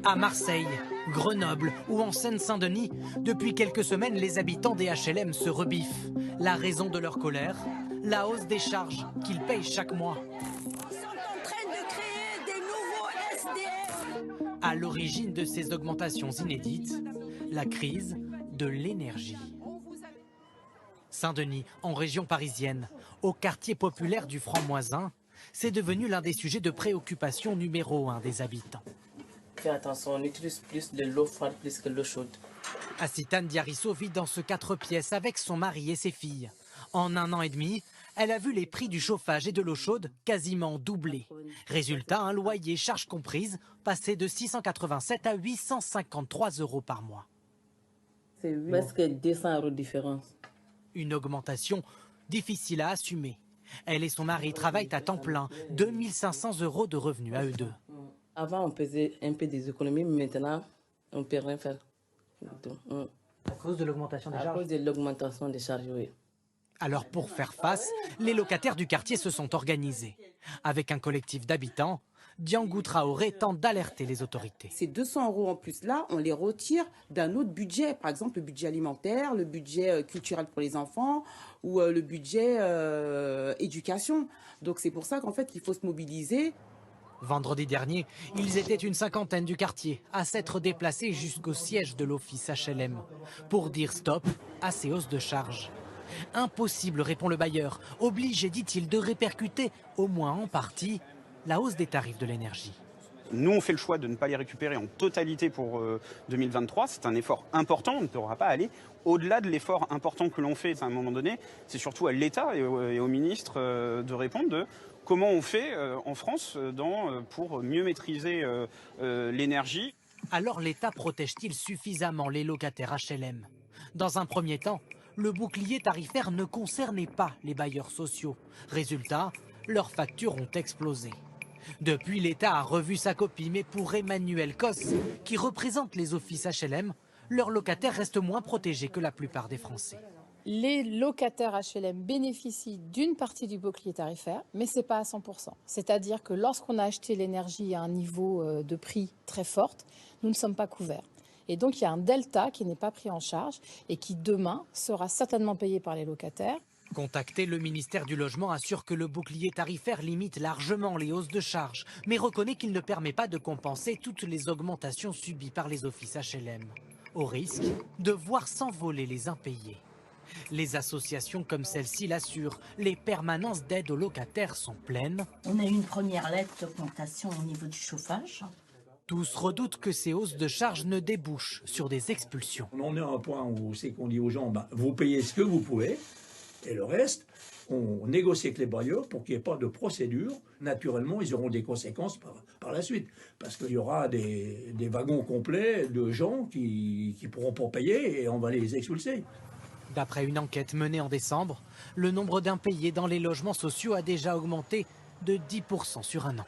À Marseille, Grenoble ou en Seine-Saint-Denis, depuis quelques semaines, les habitants des HLM se rebiffent. La raison de leur colère, la hausse des charges qu'ils payent chaque mois. Ils sont en train de créer des nouveaux SDF. À l'origine de ces augmentations inédites, la crise de l'énergie. Saint-Denis, en région parisienne, au quartier populaire du Franc-Moisin, c'est devenu l'un des sujets de préoccupation numéro 1 des habitants. Fais attention, on utilise plus de l'eau froide plus que l'eau chaude. Acitane Diarisso vit dans ce 4 pièces avec son mari et ses filles. En 1 an et demi, elle a vu les prix du chauffage et de l'eau chaude quasiment doubler. Résultat, un loyer, charges comprises, passé de 687 à 853 € par mois. C'est presque 200 € de différence. Une augmentation difficile à assumer. Elle et son mari travaillent à temps plein, 2500 € de revenus à eux deux. Avant, on faisait un peu des économies, mais maintenant, on ne peut rien faire. À cause de l'augmentation des À cause de l'augmentation des charges, oui. Alors pour faire face, les locataires du quartier se sont organisés. Avec un collectif d'habitants, Diangou Traoré tente d'alerter les autorités. Ces 200 € en plus là, on les retire d'un autre budget, par exemple le budget alimentaire, le budget culturel pour les enfants ou le budget éducation. Donc c'est pour ça qu'en fait il faut se mobiliser. Vendredi dernier, ils étaient une cinquantaine du quartier à s'être déplacés jusqu'au siège de l'office HLM pour dire stop à ces hausses de charges. Impossible, répond le bailleur, obligé, dit-il, de répercuter, au moins en partie, la hausse des tarifs de l'énergie. Nous, on fait le choix de ne pas les récupérer en totalité pour 2023. C'est un effort important, on ne pourra pas aller au-delà de l'effort important que l'on fait à un moment donné. C'est surtout à l'État et au ministre de répondre de comment on fait en France pour mieux maîtriser l'énergie. Alors l'État protège-t-il suffisamment les locataires HLM? Dans un premier temps, le bouclier tarifaire ne concernait pas les bailleurs sociaux. Résultat, leurs factures ont explosé. Depuis, l'État a revu sa copie, mais pour Emmanuel Cos, qui représente les offices HLM, leurs locataires restent moins protégés que la plupart des Français. Les locataires HLM bénéficient d'une partie du bouclier tarifaire, mais ce n'est pas à 100%. C'est-à-dire que lorsqu'on a acheté l'énergie à un niveau de prix très fort, nous ne sommes pas couverts. Et donc il y a un delta qui n'est pas pris en charge et qui demain sera certainement payé par les locataires. Contacté, le ministère du Logement assure que le bouclier tarifaire limite largement les hausses de charges, mais reconnaît qu'il ne permet pas de compenser toutes les augmentations subies par les offices HLM, au risque de voir s'envoler les impayés. Les associations comme celle-ci l'assurent, les permanences d'aide aux locataires sont pleines. On a eu une première lettre d'augmentation au niveau du chauffage. Tous redoutent que ces hausses de charges ne débouchent sur des expulsions. On en est à un point où c'est qu'on dit aux gens, vous payez ce que vous pouvez, et le reste, on négocie avec les bailleurs pour qu'il n'y ait pas de procédure. Naturellement, ils auront des conséquences par la suite, parce qu'il y aura des wagons complets de gens qui ne pourront pas payer et on va les expulser. D'après une enquête menée en décembre, le nombre d'impayés dans les logements sociaux a déjà augmenté de 10% sur 1 an.